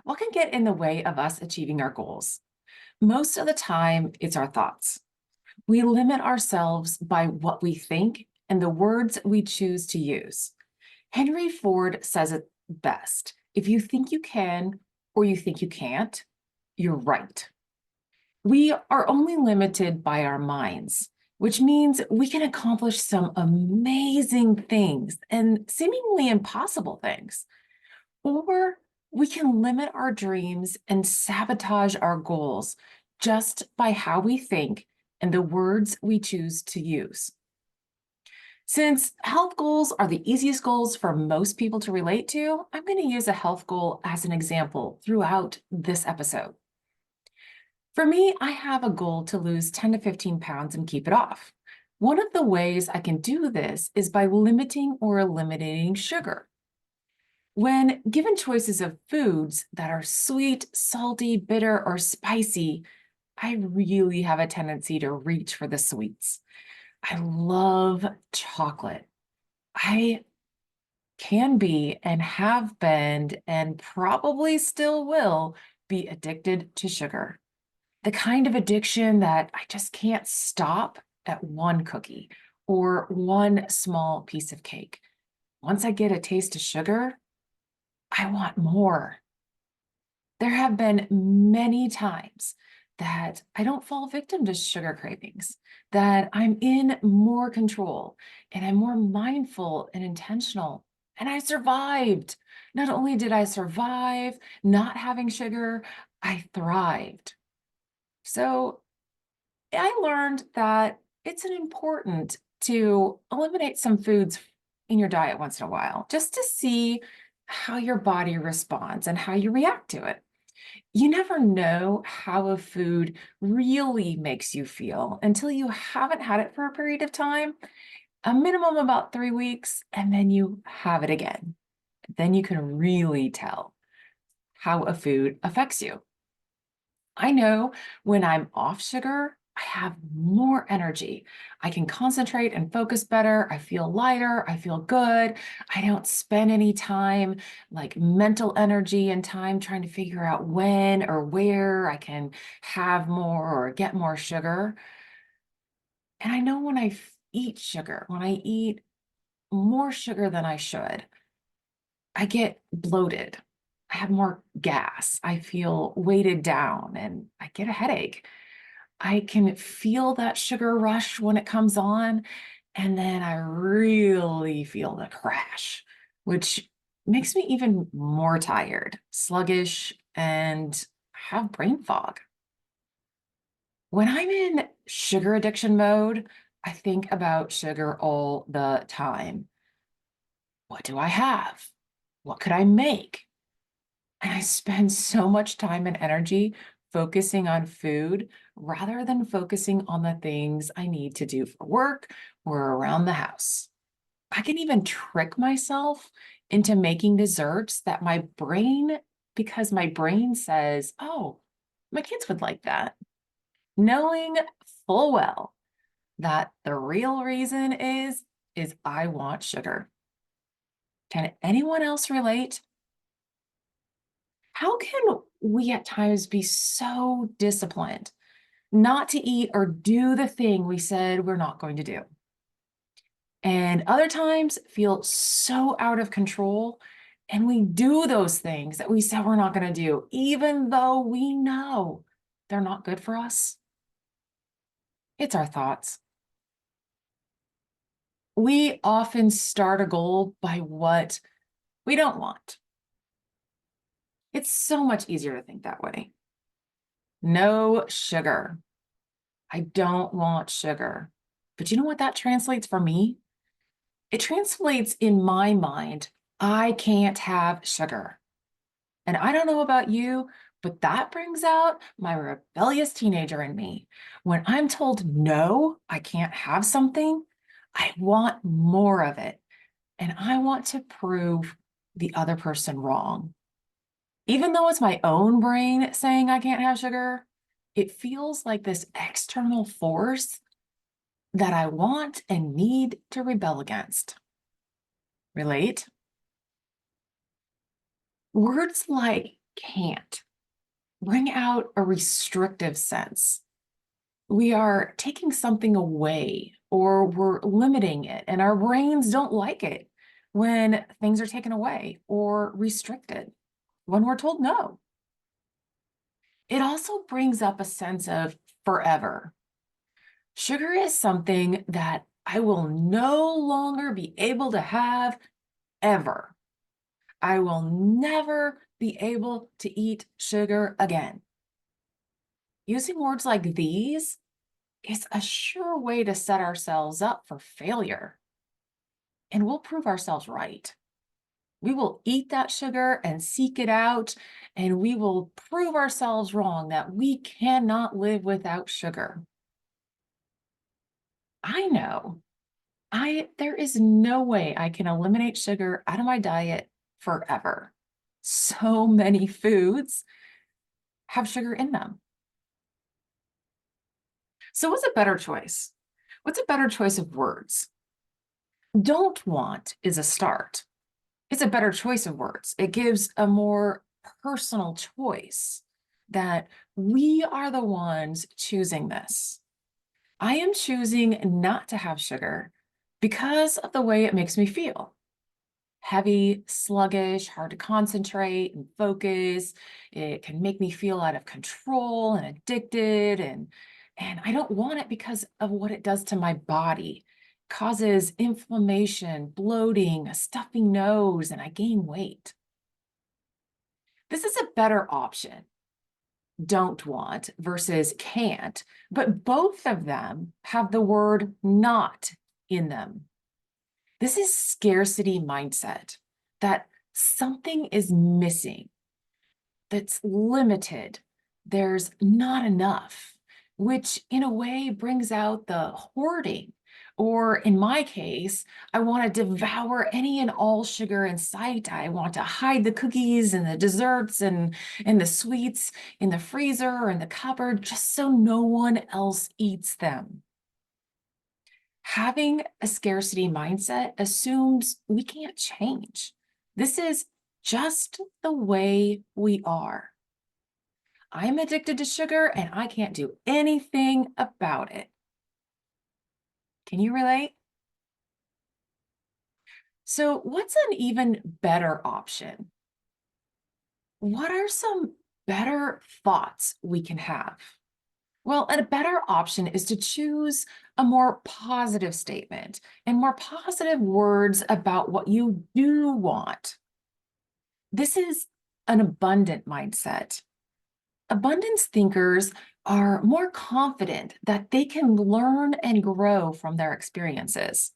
What can get in the way of us achieving our goals? Most of the time, it's our thoughts. We limit ourselves by what we think and the words we choose to use. Henry Ford says it best: if you think you can or you think you can't, you're right. We are only limited by our minds, which means we can accomplish some amazing things and seemingly impossible things. Or we can limit our dreams and sabotage our goals just by how we think and the words we choose to use. Since health goals are the easiest goals for most people to relate to, I'm going to use a health goal as an example throughout this episode. For me, I have a goal to lose 10 to 15 pounds and keep it off. One of the ways I can do this is by limiting or eliminating sugar. When given choices of foods that are sweet, salty, bitter, or spicy, I really have a tendency to reach for the sweets. I love chocolate. I can be and have been and probably still will be addicted to sugar. The kind of addiction that I just can't stop at one cookie or one small piece of cake. Once I get a taste of sugar, I want more. There have been many times that I don't fall victim to sugar cravings, that I'm in more control and I'm more mindful and intentional. And I survived. Not only did I survive not having sugar, I thrived. So I learned that it's important to eliminate some foods in your diet once in a while, just to see how your body responds and how you react to it. You never know how a food really makes you feel until you haven't had it for a period of time, a minimum about 3 weeks, and then you have it again. Then you can really tell how a food affects you. I know when I'm off sugar, I have more energy. I can concentrate and focus better. I feel lighter. I feel good. I don't spend any time, like mental energy and time, trying to figure out when or where I can have more or get more sugar. And I know when eat sugar, when I eat more sugar than I should, I get bloated. I have more gas. I feel weighted down and I get a headache. I can feel that sugar rush when it comes on, and then I really feel the crash, which makes me even more tired, sluggish, and have brain fog. When I'm in sugar addiction mode, I think about sugar all the time. What do I have? What could I make? And I spend so much time and energy focusing on food rather than focusing on the things I need to do for work or around the house. I can even trick myself into making desserts that because my brain says, oh, my kids would like that, knowing full well that the real reason is I want sugar. Can anyone else relate? How can we at times be so disciplined not to eat or do the thing we said we're not going to do? And other times feel so out of control and we do those things that we said we're not going to do, even though we know they're not good for us. It's our thoughts. We often start a goal by what we don't want. It's so much easier to think that way. No sugar. I don't want sugar. But you know what that translates for me? It translates in my mind, I can't have sugar. And I don't know about you, but that brings out my rebellious teenager in me. When I'm told no, I can't have something, I want more of it. And I want to prove the other person wrong. Even though it's my own brain saying I can't have sugar, it feels like this external force that I want and need to rebel against. Relate? Words like can't bring out a restrictive sense. We are taking something away or we're limiting it, and our brains don't like it when things are taken away or restricted, when we're told no. It also brings up a sense of forever. Sugar is something that I will no longer be able to have ever. I will never be able to eat sugar again. Using words like these is a sure way to set ourselves up for failure. And we'll prove ourselves right. We will eat that sugar and seek it out, and we will prove ourselves wrong that we cannot live without sugar. I know there is no way I can eliminate sugar out of my diet forever. So many foods have sugar in them. So what's a better choice? What's a better choice of words? Don't want is a start. It's a better choice of words. It gives a more personal choice that we are the ones choosing this. I am choosing not to have sugar because of the way it makes me feel. Heavy, sluggish, hard to concentrate and focus. It can make me feel out of control and addicted, and I don't want it because of what it does to my body. It causes inflammation, bloating, a stuffy nose, and I gain weight. This is a better option. Don't want versus can't, but both of them have the word not in them. This is scarcity mindset, that something is missing, that's limited, there's not enough, which in a way brings out the hoarding. Or in my case, I want to devour any and all sugar in sight. I want to hide the cookies and the desserts and the sweets in the freezer or in the cupboard just so no one else eats them. Having a scarcity mindset assumes we can't change. This is just the way we are. I'm addicted to sugar and I can't do anything about it. Can you relate? So, what's an even better option? What are some better thoughts we can have? Well, and a better option is to choose a more positive statement and more positive words about what you do want. This is an abundant mindset. Abundance thinkers are more confident that they can learn and grow from their experiences.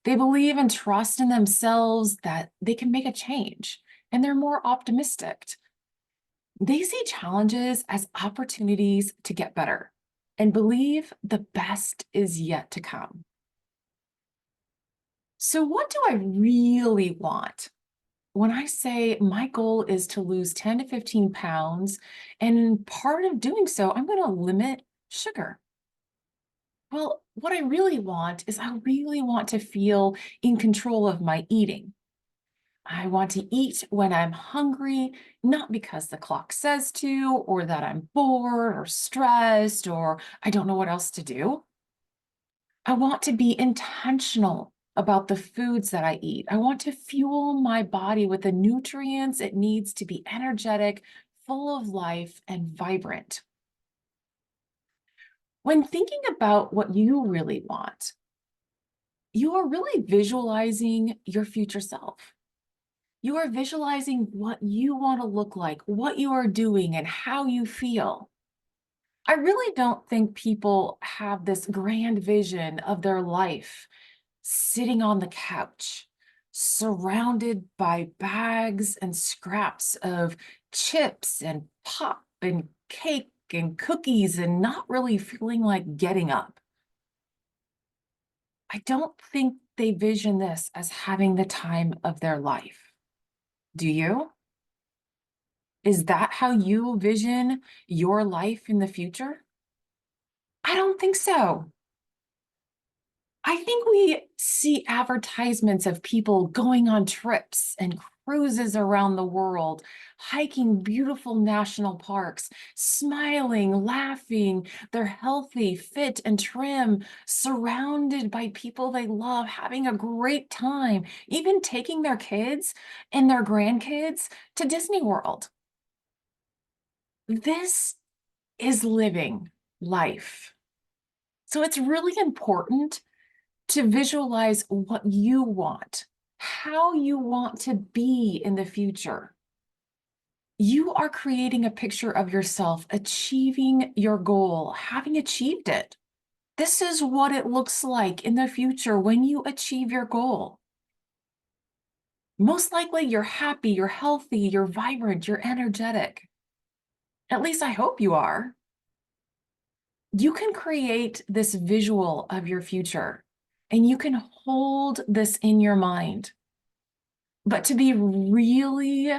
They believe and trust in themselves that they can make a change, and they're more optimistic. They see challenges as opportunities to get better and believe the best is yet to come. So, what do I really want? When I say my goal is to lose 10 to 15 pounds, and part of doing so, I'm going to limit sugar. Well, what I really want is I really want to feel in control of my eating. I want to eat when I'm hungry, not because the clock says to, or that I'm bored or stressed, or I don't know what else to do. I want to be intentional about the foods that I eat. I want to fuel my body with the nutrients it needs to be energetic, full of life, and vibrant. When thinking about what you really want, you are really visualizing your future self. You are visualizing what you want to look like, what you are doing, and how you feel. I really don't think people have this grand vision of their life sitting on the couch, surrounded by bags and scraps of chips and pop and cake and cookies and not really feeling like getting up. I don't think they vision this as having the time of their life. Do you? Is that how you vision your life in the future? I don't think so. I think we see advertisements of people going on trips and cruises around the world, hiking beautiful national parks, smiling, laughing. They're healthy, fit, and trim, surrounded by people they love, having a great time, even taking their kids and their grandkids to Disney World. This is living life. So it's really important to visualize what you want, how you want to be in the future. You are creating a picture of yourself achieving your goal, having achieved it. This is what it looks like in the future when you achieve your goal. Most likely you're happy, you're healthy, you're vibrant, you're energetic. At least I hope you are. You can create this visual of your future and you can hold this in your mind. But to be really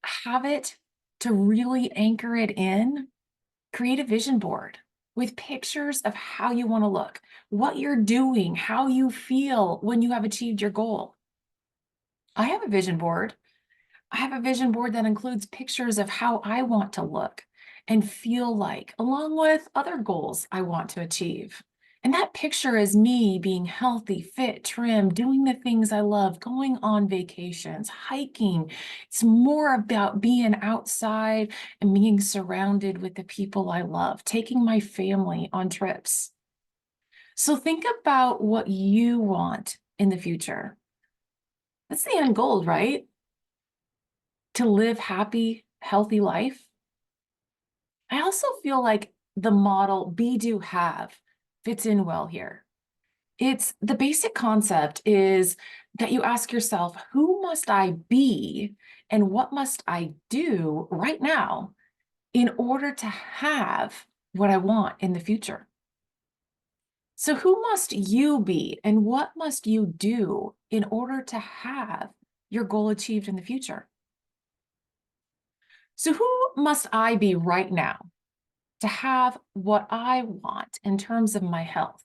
have it, to really anchor it in, create a vision board with pictures of how you want to look, what you're doing, how you feel when you have achieved your goal. I have a vision board. I have a vision board that includes pictures of how I want to look and feel like, along with other goals I want to achieve. And that picture is me being healthy, fit, trim, doing the things I love, going on vacations, hiking. It's more about being outside and being surrounded with the people I love, taking my family on trips. So think about what you want in the future. That's the end goal, right? To live happy, healthy life. I also feel like the model be, do, have fits in well here. It's the basic concept is that you ask yourself, who must I be and what must I do right now in order to have what I want in the future? So who must you be and what must you do in order to have your goal achieved in the future? So who must I be right now to have what I want in terms of my health?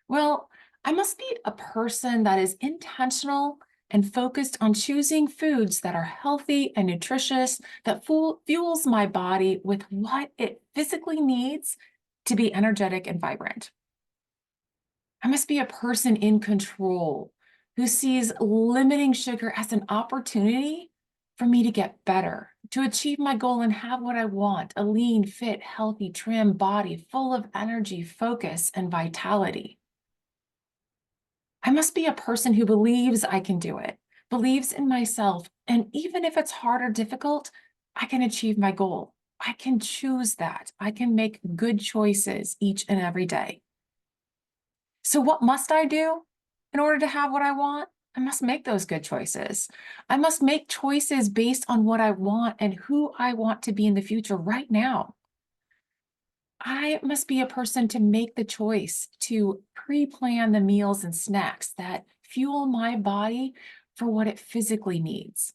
Well, I must be a person that is intentional and focused on choosing foods that are healthy and nutritious, that fuels my body with what it physically needs to be energetic and vibrant. I must be a person in control who sees limiting sugar as an opportunity for me to get better, to achieve my goal and have what I want, a lean, fit, healthy, trim body full of energy, focus, and vitality. I must be a person who believes I can do it, believes in myself, and even if it's hard or difficult, I can achieve my goal. I can choose that. I can make good choices each and every day. So what must I do in order to have what I want? I must make those good choices. I must make choices based on what I want and who I want to be in the future right now. I must be a person to make the choice to pre-plan the meals and snacks that fuel my body for what it physically needs.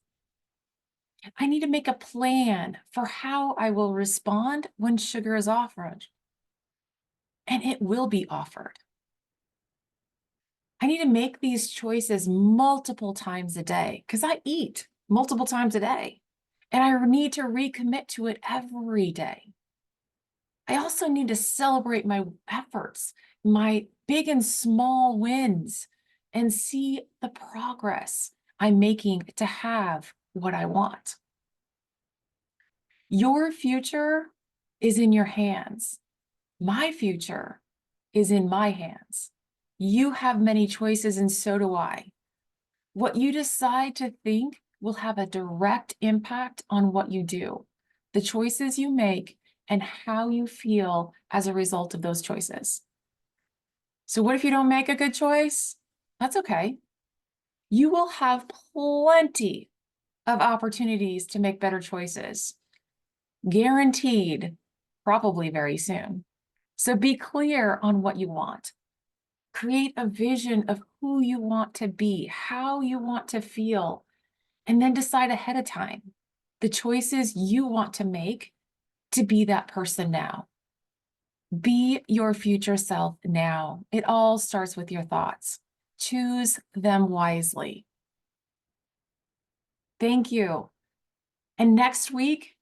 I need to make a plan for how I will respond when sugar is offered, and it will be offered. I need to make these choices multiple times a day because I eat multiple times a day, and I need to recommit to it every day. I also need to celebrate my efforts, my big and small wins, and see the progress I'm making to have what I want. Your future is in your hands. My future is in my hands. You have many choices, and so do I. What you decide to think will have a direct impact on what you do, the choices you make, and how you feel as a result of those choices. So what if you don't make a good choice? That's okay. You will have plenty of opportunities to make better choices, guaranteed, probably very soon. So be clear on what you want. Create a vision of who you want to be, how you want to feel, and then decide ahead of time the choices you want to make to be that person now. Be your future self now. It all starts with your thoughts. Choose them wisely. Thank you. And next week,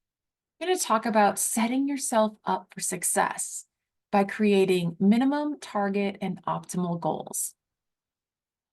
we're going to talk about setting yourself up for success by creating minimum, target, and optimal goals.